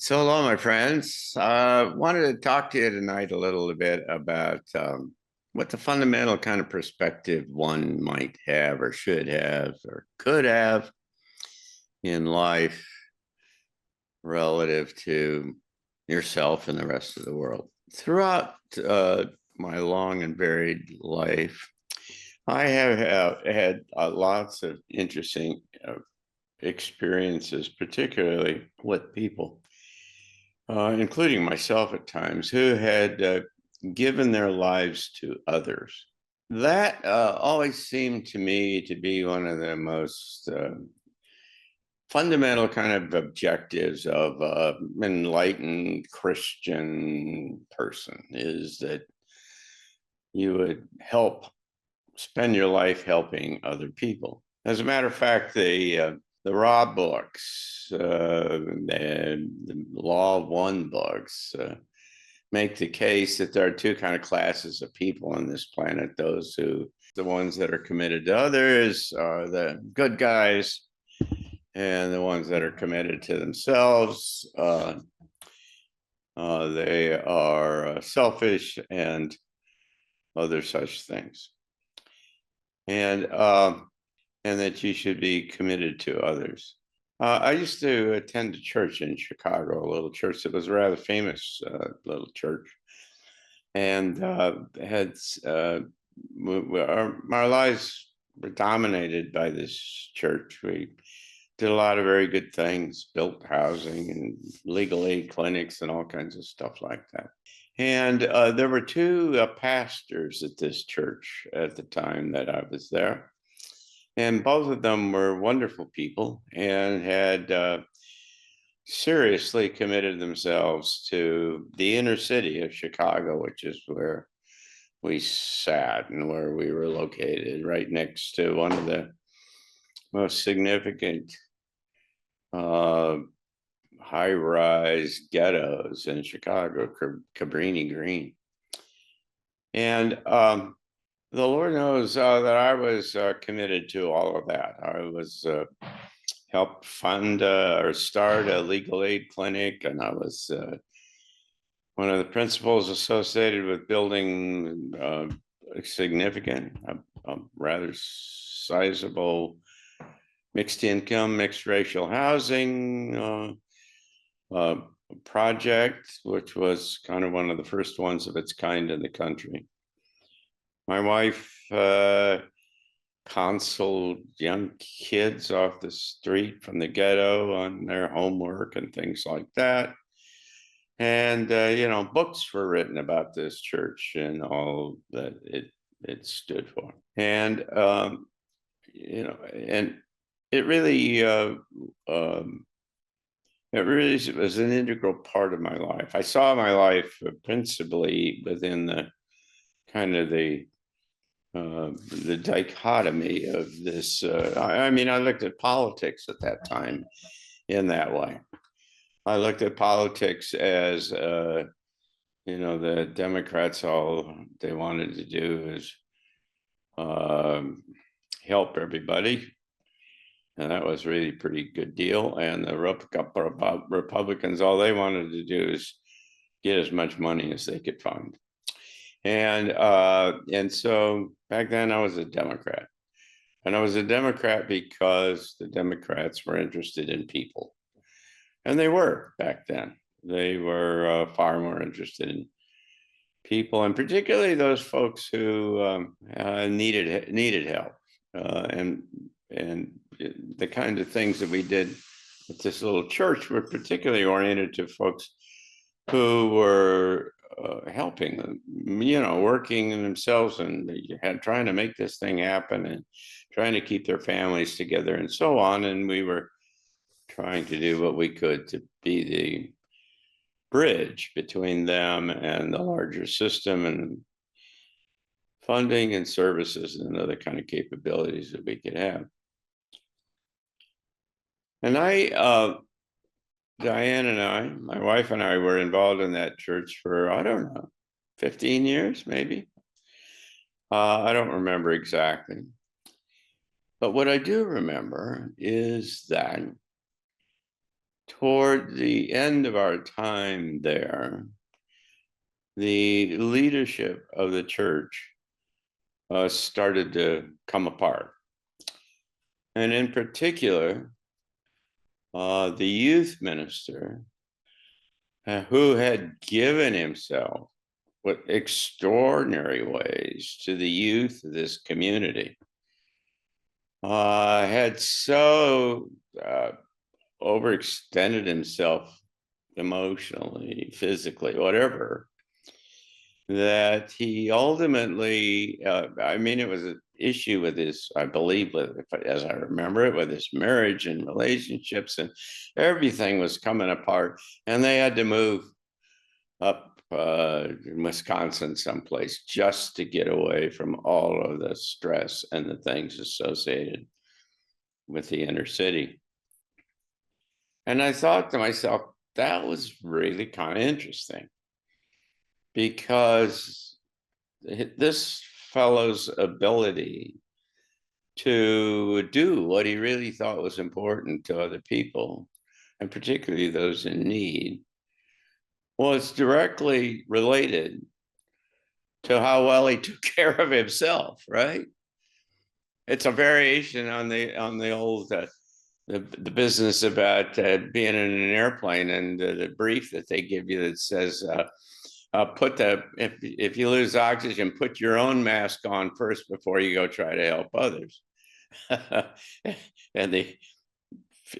So hello, my friends. Wanted to talk to you tonight a little bit about what the fundamental kind of perspective one might have or should have or could have in life relative to yourself and the rest of the world. Throughout my long and varied life, I have had lots of interesting experiences, particularly with people, including myself at times, who had given their lives to others. That always seemed to me to be one of the most fundamental kind of objectives of an enlightened Christian person, is that you would spend your life helping other people. As a matter of fact, the raw books and the law of one books make the case that there are two kind of classes of people on this planet: the ones that are committed to others are the good guys, and the ones that are committed to themselves, they are selfish and other such things. And that you should be committed to others. I used to attend a church in Chicago, a little church that was a rather famous little church, and had our lives were dominated by this church. We did a lot of very good things, built housing and legal aid clinics and all kinds of stuff like that. And there were two pastors at this church at the time that I was there. And both of them were wonderful people and had seriously committed themselves to the inner city of Chicago, which is where we sat and where we were located, right next to one of the most significant uh, high-rise ghettos in Chicago, Cabrini Green. And the Lord knows that I was committed to all of that. I was helped fund or start a legal aid clinic, and I was one of the principals associated with building significant, rather sizable mixed income, mixed racial housing project, which was kind of one of the first ones of its kind in the country. My wife counseled young kids off the street from the ghetto on their homework and things like that. And, books were written about this church and all that it stood for. And, and it really, it really was an integral part of my life. I saw my life principally within the kind of the dichotomy of this. I mean, I looked at politics at that time in that way. I looked at politics as, the Democrats, all they wanted to do is help everybody. And that was really a pretty good deal. And the Republicans, all they wanted to do is get as much money as they could find. And so back then I was a Democrat. And I was a Democrat because the Democrats were interested in people. And they were back then. They were far more interested in people, and particularly those folks who needed help. And the kind of things that we did at this little church were particularly oriented to folks who were helping them, working themselves and trying to make this thing happen and trying to keep their families together and so on. And we were trying to do what we could to be the bridge between them and the larger system and funding and services and other kind of capabilities that we could have. And Diane and I, my wife and I, were involved in that church for, I don't know, 15 years, maybe. I don't remember exactly. But what I do remember is that toward the end of our time there, the leadership of the church started to come apart. And in particular, the youth minister, who had given himself with extraordinary ways to the youth of this community, had so overextended himself emotionally, physically, whatever, that he ultimately, I mean, it was an issue with his, I believe, with, as I remember it, with his marriage and relationships, and everything was coming apart. And they had to move up in Wisconsin someplace just to get away from all of the stress and the things associated with the inner city. And I thought to myself, that was really kind of interesting, because this fellow's ability to do what he really thought was important to other people, and particularly those in need, was directly related to how well he took care of himself, right? It's a variation on the old the business about being in an airplane, and the brief that they give you that says, put the, if you lose oxygen, put your own mask on first before you go try to help others. And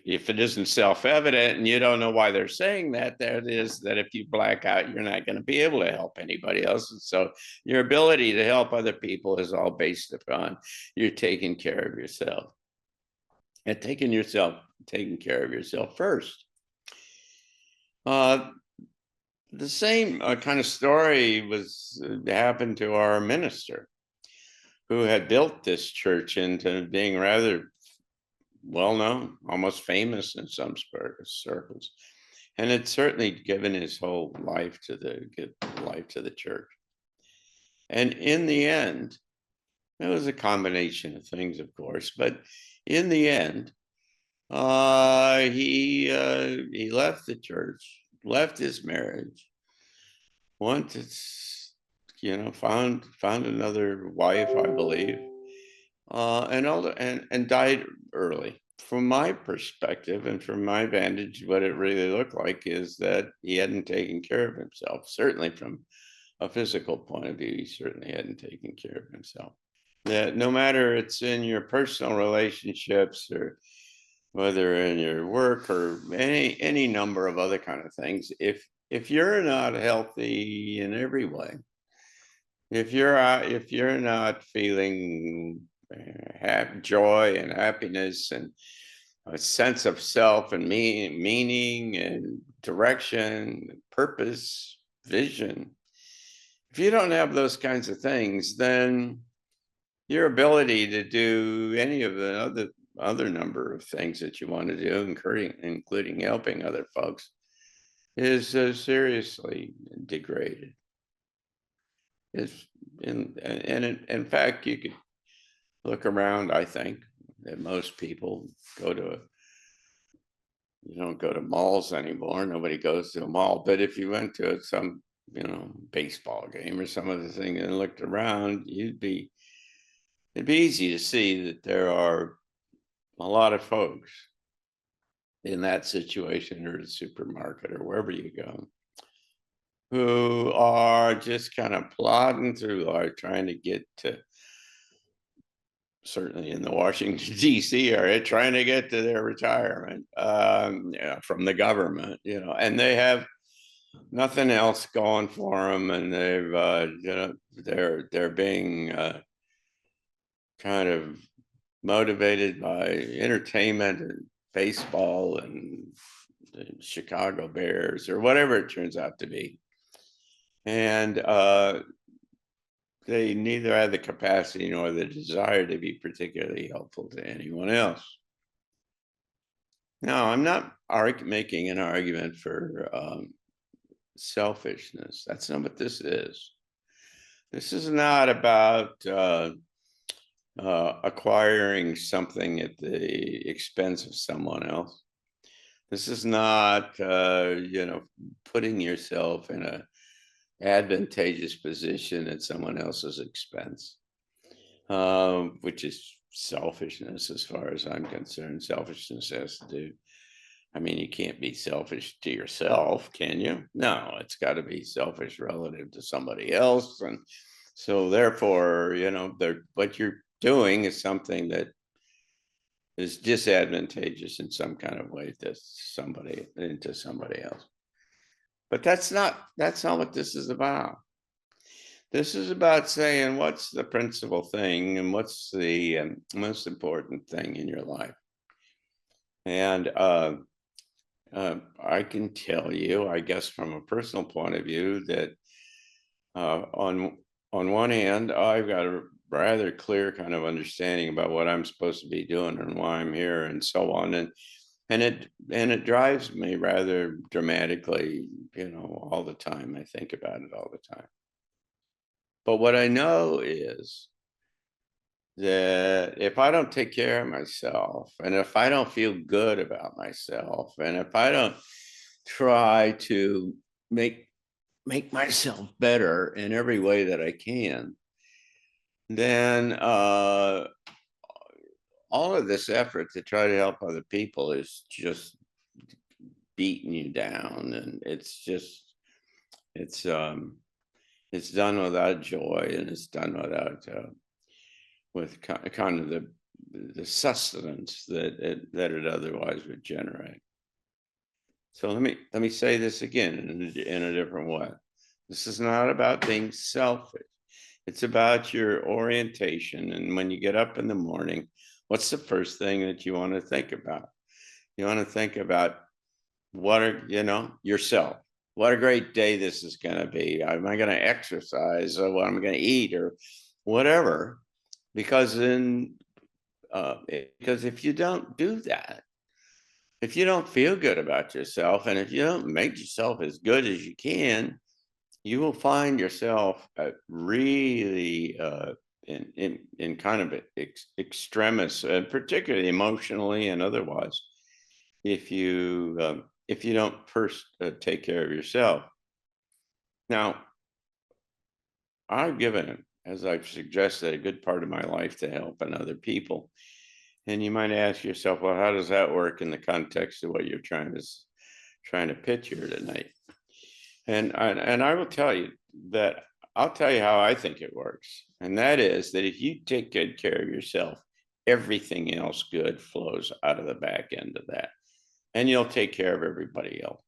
if it isn't self-evident and you don't know why they're saying that, that is that if you black out, you're not going to be able to help anybody else. And so your ability to help other people is all based upon you're taking care of yourself, and taking care of yourself first. The same kind of story was happened to our minister, who had built this church into being rather well known, almost famous in some circles, and had certainly given his whole life to the church. And in the end, it was a combination of things, of course, but in the end, he left the church, left his marriage, wanted, found another wife, I believe, and died early. From my perspective and from my vantage, what it really looked like is that he hadn't taken care of himself. Certainly from a physical point of view, he certainly hadn't taken care of himself. That no matter it's in your personal relationships, or whether in your work, or any number of other kind of things, if you're not healthy in every way, if you're not feeling have joy and happiness and a sense of self and meaning and direction, purpose, vision, if you don't have those kinds of things, then your ability to do any of the other number of things that you want to do, including helping other folks, is seriously degraded. It's in fact, you could look around. I think that most people you don't go to malls anymore. Nobody goes to a mall. But if you went to some, baseball game or some other thing and looked around, it'd be easy to see that there are a lot of folks in that situation, or the supermarket or wherever you go, who are just kind of plodding through life, trying to get to, certainly in the Washington, D.C. area, trying to get to their retirement from the government, and they have nothing else going for them, and they're being kind of motivated by entertainment and baseball and the Chicago Bears or whatever it turns out to be, and they neither have the capacity nor the desire to be particularly helpful to anyone else. Now, I'm not making an argument for selfishness. That's not what this is. This is not about acquiring something at the expense of someone else. This is not, putting yourself in a advantageous position at someone else's expense, which is selfishness as far as I'm concerned. Selfishness has to do, I mean, you can't be selfish to yourself, can you? No, it's got to be selfish relative to somebody else. And so therefore, what you're doing is something that is disadvantageous in some kind of way to somebody else. But that's not what this is about. This is about saying what's the principal thing and what's the most important thing in your life. And I can tell you, I guess, from a personal point of view, that on one hand, I've got a rather clear kind of understanding about what I'm supposed to be doing and why I'm here and so on, and it drives me rather dramatically, all the time. I think about it all the time. But what I know is that if I don't take care of myself, and if I don't feel good about myself, and if I don't try to make myself better in every way that I can, then all of this effort to try to help other people is just beating you down, and it's done without joy, and it's done without with kind of the sustenance that it otherwise would generate. So let me say this again in a different way. This is not about being selfish. It's about your orientation. And when you get up in the morning, what's the first thing that you want to think about? You want to think about yourself. What a great day this is going to be. Am I going to exercise, or what am I going to eat, or whatever? Because if you don't do that, if you don't feel good about yourself, and if you don't make yourself as good as you can, you will find yourself really in kind of extremis, particularly emotionally and otherwise, if you don't first take care of yourself. Now, I've given, as I've suggested, a good part of my life to helping other people. And you might ask yourself, well, how does that work in the context of what you're trying to pitch here tonight? And I will tell you that I'll tell you how I think it works. And that is that if you take good care of yourself, everything else good flows out of the back end of that. And you'll take care of everybody else.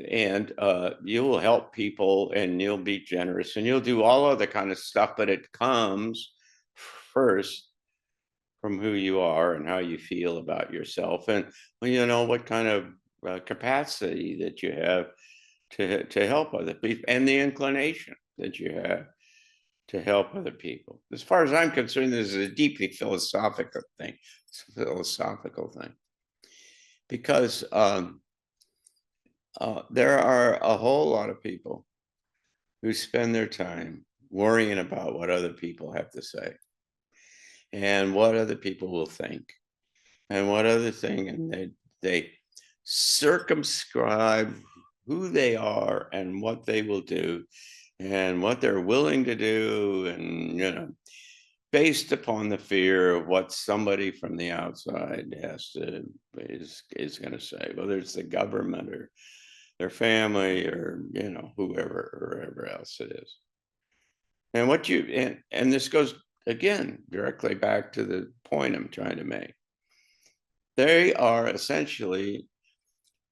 And you will help people, and you'll be generous, and you'll do all of the kind of stuff, but it comes first from who you are and how you feel about yourself, and what kind of capacity that you have to help other people, and the inclination that you have to help other people. As far as I'm concerned, this is a deeply philosophical thing. It's a philosophical thing, because there are a whole lot of people who spend their time worrying about what other people have to say, and what other people will think, and what other thing, and they circumscribe who they are and what they will do and what they're willing to do, and based upon the fear of what somebody from the outside is going to say, whether it's the government or their family, or whoever else it is. And and this goes again directly back to the point I'm trying to make. They are essentially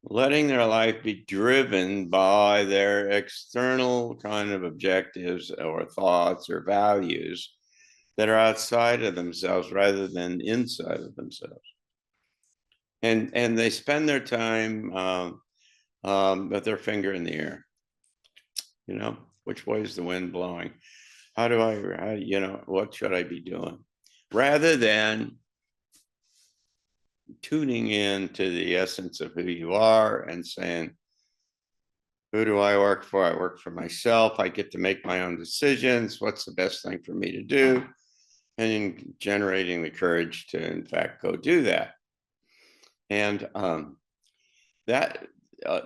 letting their life be driven by their external kind of objectives or thoughts or values that are outside of themselves rather than inside of themselves. And they spend their time with their finger in the air. Which way is the wind blowing? What should I be doing? Rather than tuning in to the essence of who you are and saying, who do I work for? I work for myself. I get to make my own decisions. What's the best thing for me to do? And in generating the courage to, in fact, go do that. And that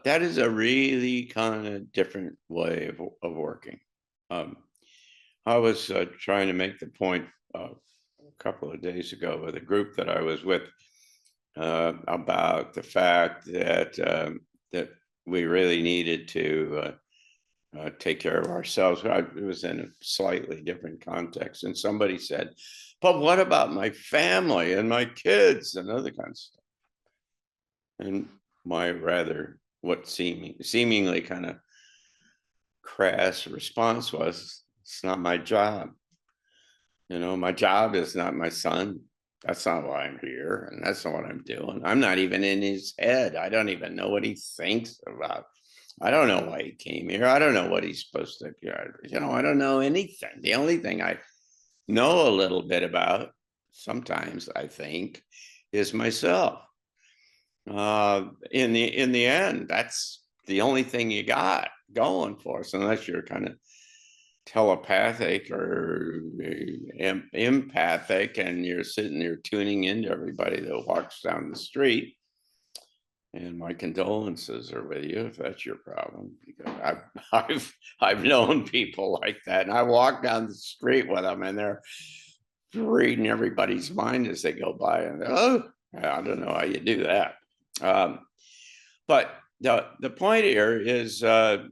that is a really kind of different way of working. Um, I was trying to make the point a couple of days ago with a group that I was with about the fact that that we really needed to take care of ourselves. It was in a slightly different context, and somebody said, "But what about my family and my kids and other kinds of stuff?" And my rather what seemingly kind of crass response was, "It's not my job. You know, my job is not my son. That's not why I'm here, and that's not what I'm doing. I'm not even in his head. I don't even know what he thinks about. I don't know why he came here. I don't know what he's supposed to, you know, I don't know anything. The only thing I know a little bit about, sometimes I think, is myself. In the end, that's the only thing you got going for us, unless you're kind of telepathic or empathic, and you're sitting there tuning into everybody that walks down the street. And my condolences are with you if that's your problem, because I've known people like that, and I walk down the street with them, and they're reading everybody's mind as they go by, and oh, I don't know how you do that. Um, but the point here is that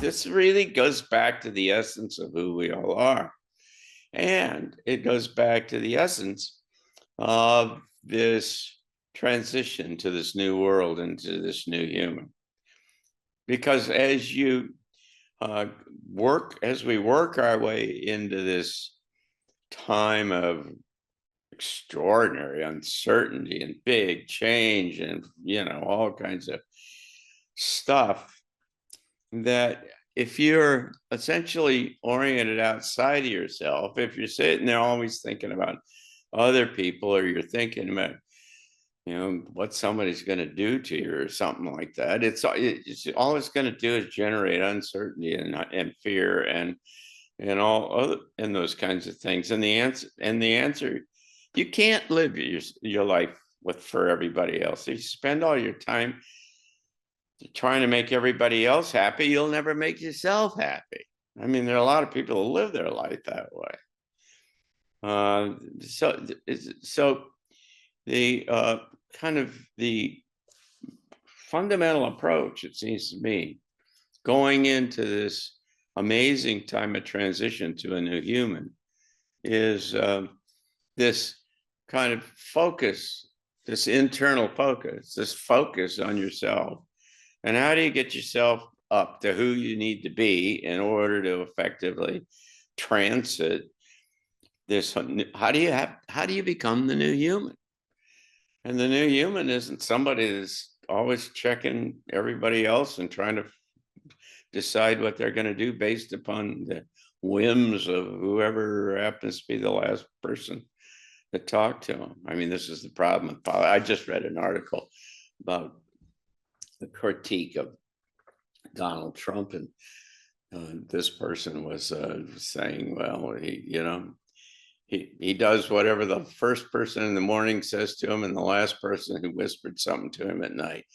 this really goes back to the essence of who we all are, and it goes back to the essence of this transition to this new world and to this new human. Because as you as we work our way into this time of extraordinary uncertainty and big change and, you know, all kinds of stuff, that if you're essentially oriented outside of yourself, if you're sitting there always thinking about other people, or you're thinking about, you know, what somebody's going to do to you or something like that, it's all it's going to do is generate uncertainty and fear and all other and those kinds of things. And the answer, you can't live your life with for everybody else. If you spend all your time trying to make everybody else happy, you'll never make yourself happy. I mean, there are a lot of people who live their life that way. So the kind of the fundamental approach, it seems to me, going into this amazing time of transition to a new human, is this kind of focus, this internal focus, this focus on yourself. And how do you get yourself up to who you need to be in order to effectively transit this? How do you become the new human? And the new human isn't somebody that's always checking everybody else and trying to decide what they're going to do based upon the whims of whoever happens to be the last person to talk to them. I mean, this is the problem with politics. I just read an article about the critique of Donald Trump, and this person was saying, well, he does whatever the first person in the morning says to him and the last person who whispered something to him at night.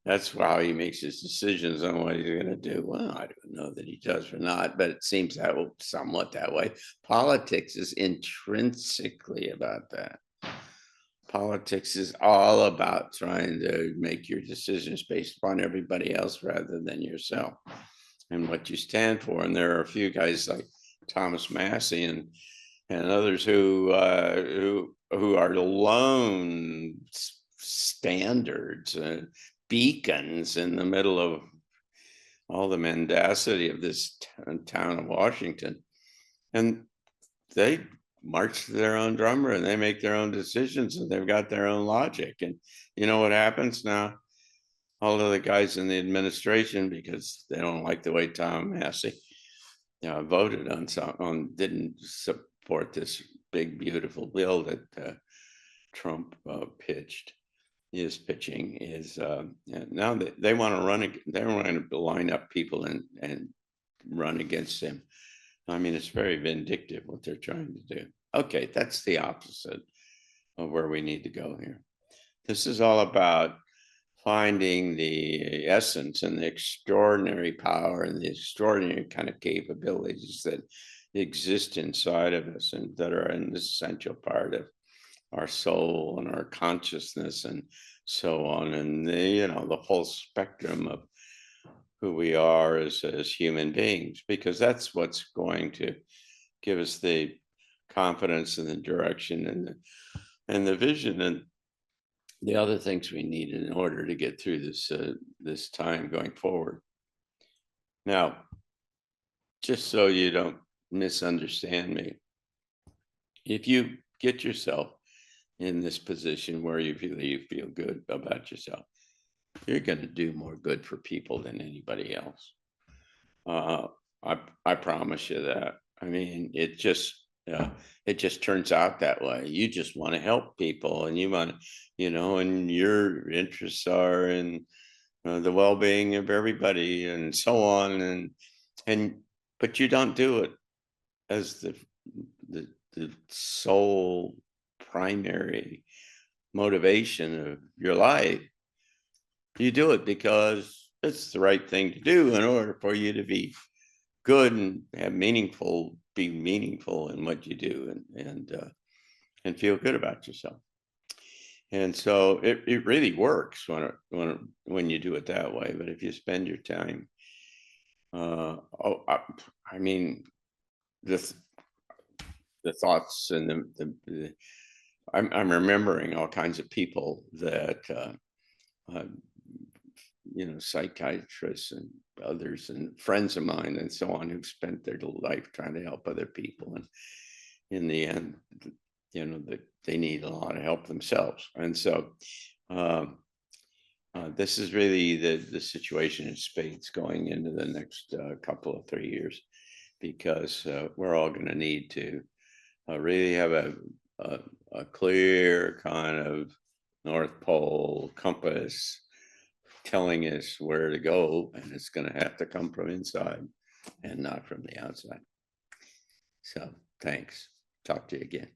That's how he makes his decisions on what he's going to do. Well, I don't know that he does or not, but it seems that somewhat that way. Politics is intrinsically about that. Politics is all about trying to make your decisions based upon everybody else rather than yourself and what you stand for. And there are a few guys like Thomas Massey and others who are lone standards, beacons in the middle of all the mendacity of this town of Washington. And they march to their own drummer and they make their own decisions and they've got their own logic. And you know what happens now? All of the guys in the administration, because they don't like the way Tom Massey voted didn't support this big, beautiful bill that Trump is pitching, is now they want to run, they want to line up people and run against him. I mean, it's very vindictive what they're trying to do. Okay, that's the opposite of where we need to go here. This is all about finding the essence and the extraordinary power and the extraordinary kind of capabilities that exist inside of us and that are an essential part of our soul and our consciousness and so on, and the whole spectrum of who we are as human beings, because that's what's going to give us the confidence and the direction and the vision and the other things we need in order to get through this time going forward. Now, just so you don't misunderstand me, if you get yourself in this position where you feel good about yourself, you're going to do more good for people than anybody else. Uh, I promise you that. I mean, it just turns out that way. You just want to help people, and and your interests are in the well-being of everybody, and so on, and but you don't do it as the sole primary motivation of your life. You do it because it's the right thing to do in order for you to be good and be meaningful in what you do, and feel good about yourself. And so it really works when you do it that way. But if you spend your time, I mean, the the thoughts and I'm remembering all kinds of people that uh, psychiatrists and others and friends of mine and so on who've spent their life trying to help other people, and in the end, they need a lot of help themselves. And so um, this is really the situation in spades going into the next couple of 3 years, because we're all going to need to really have a clear kind of North Pole compass telling us where to go, and it's going to have to come from inside and not from the outside. So thanks. Talk to you again.